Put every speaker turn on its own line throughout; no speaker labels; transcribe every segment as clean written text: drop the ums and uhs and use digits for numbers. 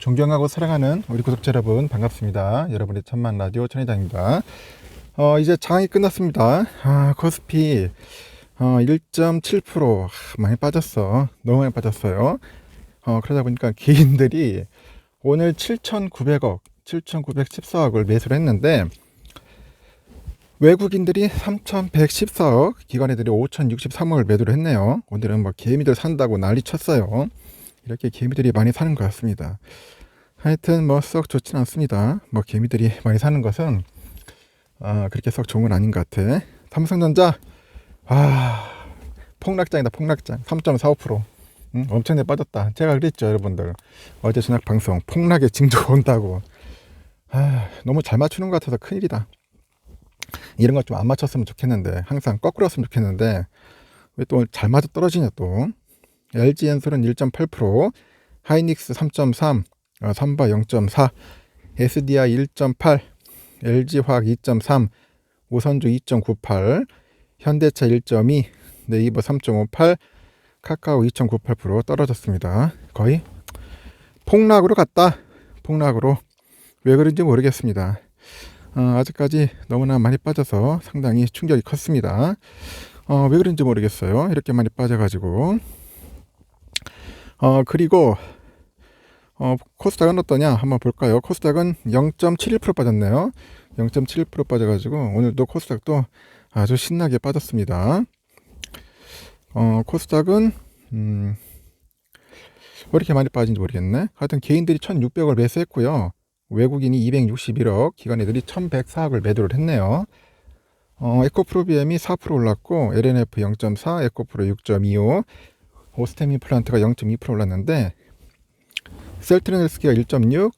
존경하고 사랑하는 우리 구독자 여러분 반갑습니다. 여러분의 천만 라디오 천회장입니다. 이제 장이 끝났습니다. 코스피 1.7% 많이 빠졌어. 너무 많이 빠졌어요. 그러다 보니까 개인들이 오늘 7,900억, 7,914억을 매수를 했는데 외국인들이 3,114억, 기관애들이 5,063억을 매도를 했네요. 오늘은 뭐 개미들 산다고 난리 쳤어요. 이렇게 개미들이 많이 사는 것 같습니다. 하여튼 뭐 썩 좋진 않습니다. 뭐 개미들이 많이 사는 것은 그렇게 썩 좋은 건 아닌 것 같아. 삼성전자 폭락장이다. 폭락장 3.45%. 엄청나게 빠졌다. 제가 그랬죠 여러분들, 어제 저녁 방송 폭락의 징조 온다고. 너무 잘 맞추는 것 같아서 큰일이다. 이런 것 좀 안 맞췄으면 좋겠는데, 항상 거꾸로 했으면 좋겠는데 왜 또 잘 맞아 떨어지냐 또. LG엔솔은 1.8%, 하이닉스 3.3, 삼바 0.4, SDI 1.8, LG화학 2.3, 우선주 2.98, 현대차 1.2, 네이버 3.58, 카카오 2.98% 떨어졌습니다. 거의 폭락으로 갔다. 폭락으로. 왜 그런지 모르겠습니다. 아직까지 너무나 많이 빠져서 상당히 충격이 컸습니다. 왜 그런지 모르겠어요. 이렇게 많이 빠져가지고. 그리고 코스닥은 어떠냐 한번 볼까요? 코스닥은 0.71% 빠졌네요. 0.71% 빠져가지고 오늘도 코스닥도 아주 신나게 빠졌습니다. 코스닥은 왜 이렇게 많이 빠진지 모르겠네. 하여튼 개인들이 1,600을 매수했고요. 외국인이 261억, 기관애들이 1,104억을 매도를 했네요. 에코프로비엠이 4% 올랐고, LNF 0.4, 에코프로 6.25, 오스템 플란트가 0.2% 올랐는데, 셀트리온헬스케어 1.6,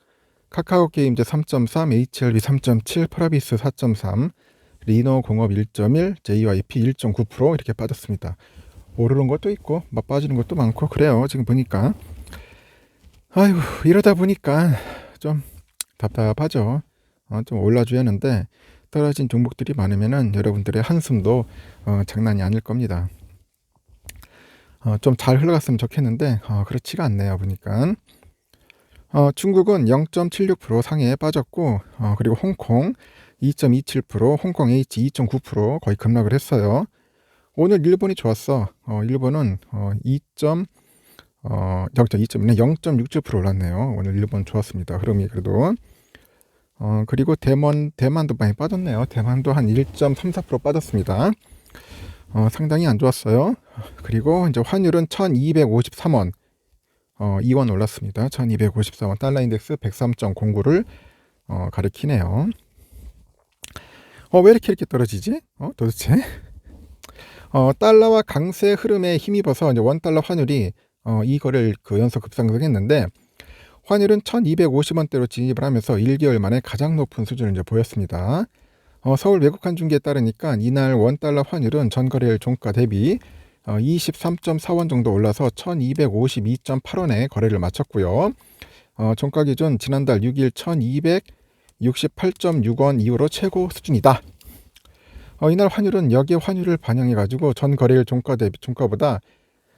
카카오게임즈 3.3, HLB 3.7, 프라비스 4.3, 리노공업 1.1, JYP 1.9% 이렇게 빠졌습니다. 오르는 것도 있고 막 빠지는 것도 많고 그래요. 지금 보니까 이러다 보니까 좀 답답하죠. 좀 올라줘야 하는데 떨어진 종목들이 많으면은 여러분들의 한숨도 장난이 아닐 겁니다. 좀 잘 흘러갔으면 좋겠는데 그렇지가 않네요. 보니까 중국은 0.76% 상해에 빠졌고, 그리고 홍콩 2.27%, 홍콩 H 2.9% 거의 급락을 했어요. 오늘 일본이 좋았어. 일본은 0.67% 올랐네요. 오늘 일본 좋았습니다. 흐름이 그래도. 그리고 대만도 많이 빠졌네요. 대만도 한 1.34% 빠졌습니다. 상당히 안 좋았어요. 그리고 이제 환율은 1253원, 2원 올랐습니다. 1254원, 달러 인덱스 103.09를 가리키네요. 왜 이렇게 떨어지지? 도대체? 달러와 강세 흐름에 힘입어서 이제 원달러 환율이 이 거래를 연속 급상승했는데, 환율은 1250원대로 진입을 하면서 1개월 만에 가장 높은 수준을 이제 보였습니다. 서울 외국환중기에 따르니까 이날 원달러 환율은 전거래일 종가 대비 23.4원 정도 올라서 1252.8원에 거래를 마쳤고요. 종가 기준 지난달 6일 1268.6원 이후로 최고 수준이다. 이날 환율은 역의 환율을 반영해가지고 전거래일 종가 대비 종가보다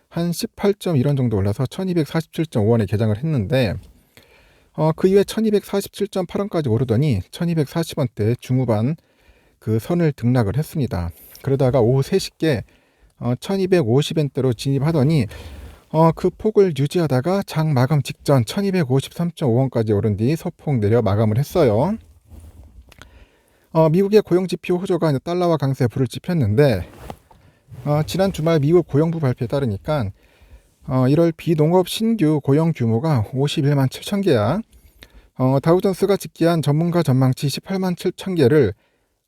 한 18.1원 정도 올라서 1247.5원에 개장을 했는데, 그 이후에 1247.8원까지 오르더니 1240원대 중후반 그 선을 등락을 했습니다. 그러다가 오후 3시께 1250원대로 진입하더니 그 폭을 유지하다가 장 마감 직전 1253.5원까지 오른 뒤 소폭 내려 마감을 했어요. 미국의 고용지표 호조가 달러와 강세에 불을 지폈는데, 지난 주말 미국 고용부 발표에 따르니까 1월 비농업 신규 고용 규모가 51만 7천 개야. 다우존스가 집계한 전문가 전망치 18만 7천 개를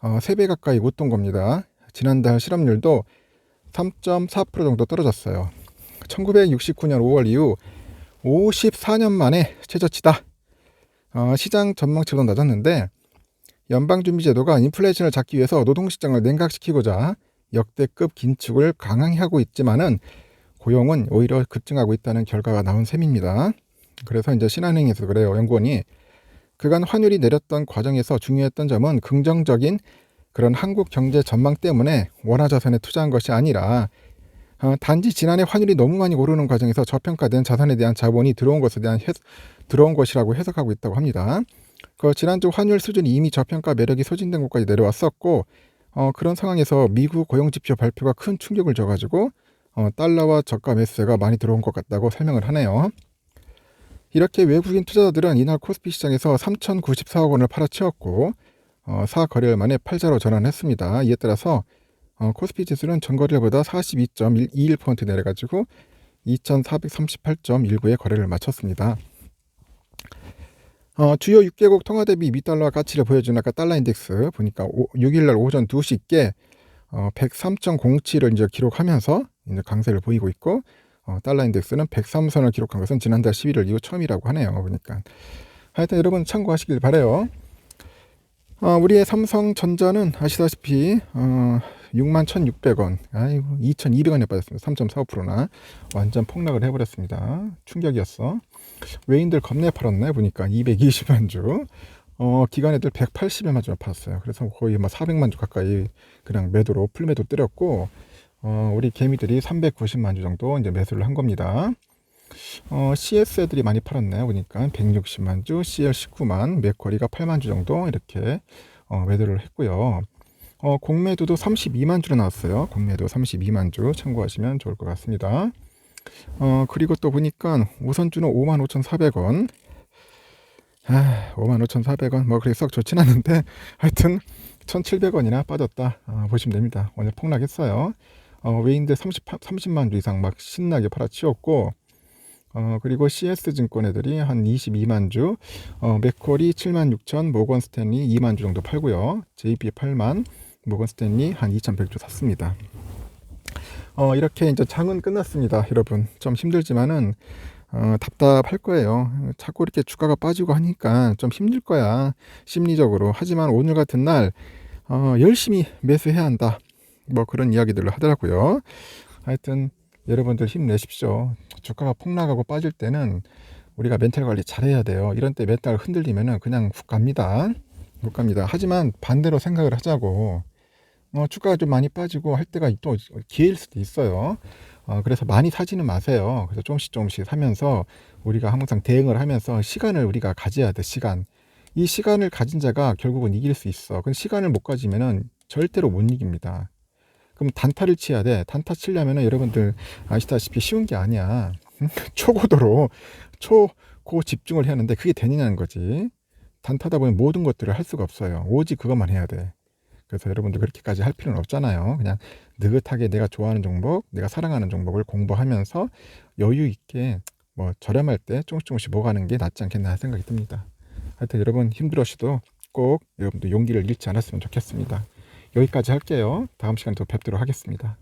3배 가까이 웃돈 겁니다. 지난달 실업률도 3.4% 정도 떨어졌어요. 1969년 5월 이후 54년 만에 최저치다. 시장 전망치보다 낮았는데, 연방준비제도가 인플레이션을 잡기 위해서 노동시장을 냉각시키고자 역대급 긴축을 강하게 하고 있지만은 고용은 오히려 급증하고 있다는 결과가 나온 셈입니다. 그래서 이제 신한은행에서 그래요. 연구원이 그간 환율이 내렸던 과정에서 중요했던 점은 긍정적인 그런 한국 경제 전망 때문에 원화자산에 투자한 것이 아니라 단지 지난해 환율이 너무 많이 오르는 과정에서 저평가된 자산에 대한 자본이 들어온 것에 대한 들어온 것이라고 해석하고 있다고 합니다. 지난주 환율 수준이 이미 저평가 매력이 소진된 곳까지 내려왔었고, 그런 상황에서 미국 고용지표 발표가 큰 충격을 줘가지고 달러와 저가 매수세가 많이 들어온 것 같다고 설명을 하네요. 이렇게 외국인 투자자들은 이날 코스피 시장에서 3,094억 원을 팔아치웠고 4거래일 만에 팔자로 전환했습니다. 이에 따라서 코스피 지수는 전거래일보다 42.21% 내려가지고 2,438.19의 거래를 마쳤습니다. 주요 6개국 통화 대비 미달러 가치를 보여주는 아까 달러 인덱스 보니까 6일날 오전 2시께 103.07을 이제 기록하면서 이제 강세를 보이고 있고, 달러 인덱스는 103선을 기록한 것은 지난달 11월 이후 처음이라고 하네요. 보니까 하여튼 여러분 참고하시길 바래요. 우리의 삼성전자는 아시다시피 61,600원, 아이고 2,200원에 빠졌습니다. 3.45%나 완전 폭락을 해버렸습니다. 충격이었어. 외인들 겁내 팔았네. 보니까 220만 주, 기관애들 180여만 주만 팔았어요. 그래서 거의 400만 주 가까이 그냥 매도로 풀매도 때렸고, 우리 개미들이 390만 주 정도 이제 매수를 한 겁니다. CS 애들이 많이 팔았네요. 보니까 160만 주, CL 19만, 맥쿼리가 8만 주 정도 이렇게 매도를 했고요. 공매도도 32만 주로 나왔어요. 공매도 32만 주 참고하시면 좋을 것 같습니다. 그리고 또 보니까 우선주는 55,400원. 55,400원 뭐 그렇게 썩 좋진 않은데 하여튼 1,700원이나 빠졌다 보시면 됩니다. 오늘 폭락했어요. 외인들 30만 주 이상 막 신나게 팔아치웠고, 그리고 CS 증권 애들이 한 22만 주, 맥쿼리 7만 6천, 모건 스탠리 2만 주 정도 팔고요. JP 8만, 모건 스탠리 한 2,100주 샀습니다. 이렇게 이제 장은 끝났습니다. 여러분 좀 힘들지만은 답답할 거예요. 자꾸 이렇게 주가가 빠지고 하니까 좀 힘들 거야, 심리적으로. 하지만 오늘 같은 날 열심히 매수해야 한다, 뭐 그런 이야기들을 하더라고요. 하여튼 여러분들 힘내십시오. 주가가 폭락하고 빠질 때는 우리가 멘탈 관리 잘해야 돼요. 이런 때 멘탈 흔들리면은 그냥 훅 갑니다. 못 갑니다. 하지만 반대로 생각을 하자고. 주가가 좀 많이 빠지고 할 때가 또 기회일 수도 있어요. 그래서 많이 사지는 마세요. 그래서 조금씩 사면서 우리가 항상 대응을 하면서 시간을 우리가 가져야 돼. 시간. 이 시간을 가진 자가 결국은 이길 수 있어. 근데 시간을 못 가지면은 절대로 못 이깁니다. 그럼 단타를 치야 돼. 단타 치려면은 여러분들 아시다시피 쉬운 게 아니야. 초고도로 초고 집중을 해야 하는데 그게 되느냐는 거지. 단타다 보면 모든 것들을 할 수가 없어요. 오직 그것만 해야 돼. 그래서 여러분들 그렇게까지 할 필요는 없잖아요. 그냥 느긋하게 내가 좋아하는 종목, 내가 사랑하는 종목을 공부하면서 여유 있게 뭐 저렴할 때 조금씩 먹어가는 게 낫지 않겠나 생각이 듭니다. 하여튼 여러분 힘들어셔도 꼭 여러분들 용기를 잃지 않았으면 좋겠습니다. 여기까지 할게요. 다음 시간에 또 뵙도록 하겠습니다.